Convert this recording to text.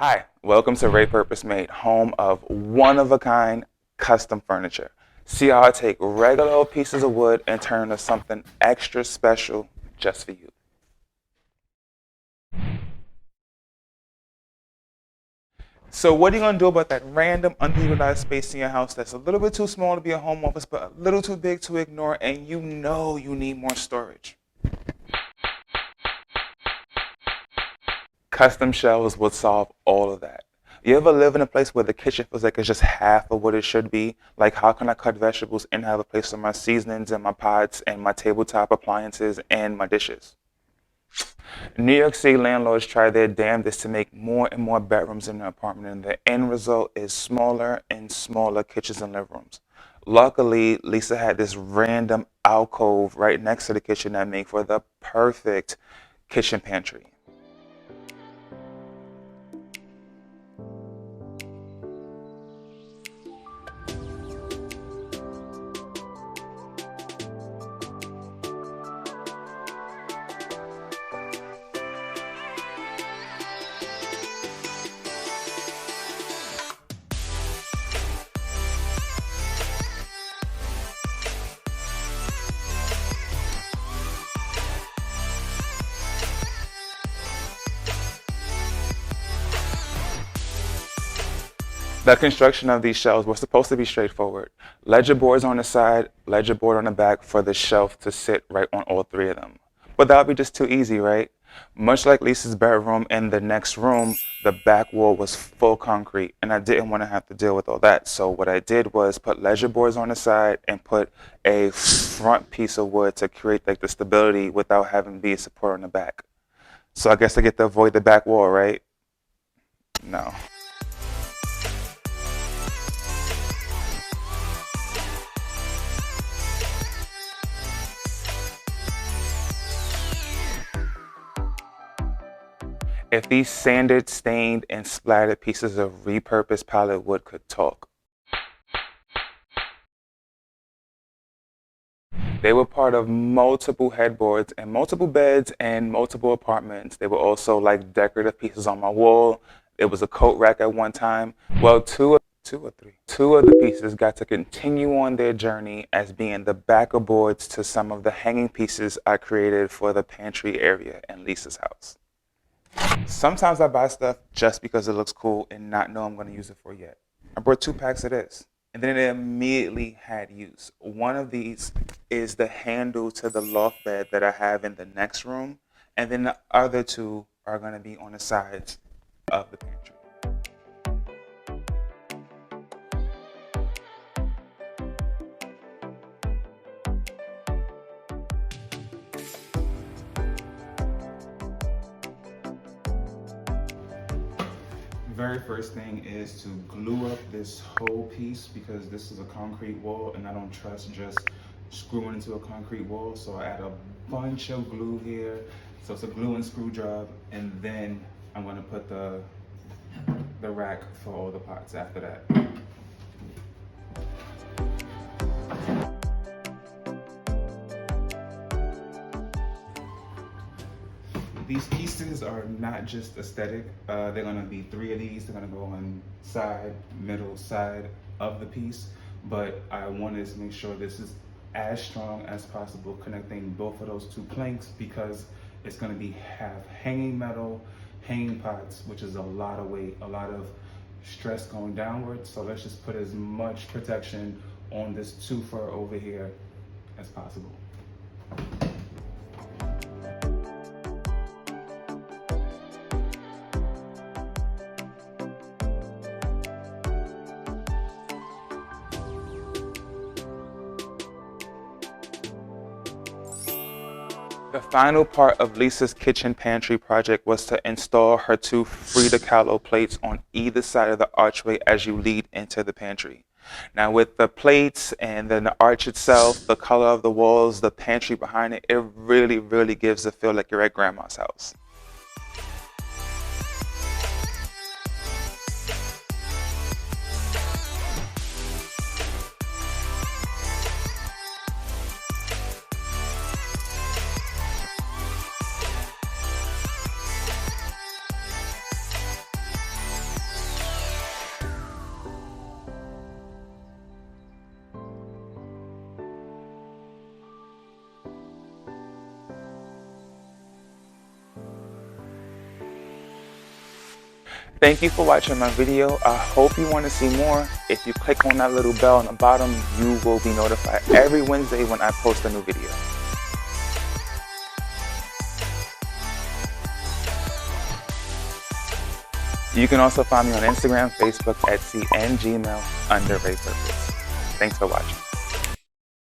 Hi, welcome to Ray Purpose Made, home of one-of-a-kind custom furniture. See how I take regular old pieces of wood and turn into something extra special just for you. So what are you going to do about that random underutilized space in your house that's a little bit too small to be a home office, but a little too big to ignore, and you know you need more storage? Custom shelves would solve all of that. You ever live in a place where the kitchen feels like it's just half of what it should be? Like, how can I cut vegetables and have a place for my seasonings and my pots and my tabletop appliances and my dishes? New York City landlords try their damnedest to make more and more bedrooms in their apartment, and the end result is smaller and smaller kitchens and living rooms. Luckily, Lisa had this random alcove right next to the kitchen that made for the perfect kitchen pantry. The construction of these shelves was supposed to be straightforward. Ledger boards on the side, ledger board on the back for the shelf to sit right on all three of them. But that would be just too easy, right? Much like Lisa's bedroom in the next room, the back wall was full concrete, and I didn't want to have to deal with all that. So what I did was put ledger boards on the side and put a front piece of wood to create like the stability without having to be a support on the back. So I guess I get to avoid the back wall, right? No. If these sanded, stained, and splattered pieces of repurposed pallet wood could talk, they were part of multiple headboards and multiple beds and multiple apartments. They were also like decorative pieces on my wall. It was a coat rack at one time. Well, two of the pieces got to continue on their journey as being the backer boards to some of the hanging pieces I created for the pantry area in Lisa's house. Sometimes I buy stuff just because it looks cool and not know I'm going to use it for yet. I bought 2 packs of this, and then it immediately had use. One of these is the handle to the loft bed that I have in the next room, and then the other two are going to be on the sides of the pantry. Very first thing is to glue up this whole piece because this is a concrete wall and I don't trust just screwing into a concrete wall. So I add a bunch of glue here. So it's a glue and screw job, and then I'm gonna put the rack for all the pots after that. These pieces are not just aesthetic. They're gonna be 3 of these. They're gonna go on side, middle, side of the piece. But I wanted to make sure this is as strong as possible, connecting both of those 2 planks because it's gonna be half hanging metal, hanging pots, which is a lot of weight, a lot of stress going downward. So let's just put as much protection on this 2-fur over here as possible. The final part of Lisa's kitchen pantry project was to install her 2 Frida Kahlo plates on either side of the archway as you lead into the pantry. Now with the plates and then the arch itself, the color of the walls, the pantry behind it, it really gives a feel like you're at grandma's house. Thank you for watching my video. I hope you want to see more. If you click on that little bell on the bottom, you will be notified every Wednesday when I post a new video. You can also find me on Instagram, Facebook, Etsy, and Gmail under Ray Purpose. Thanks for watching.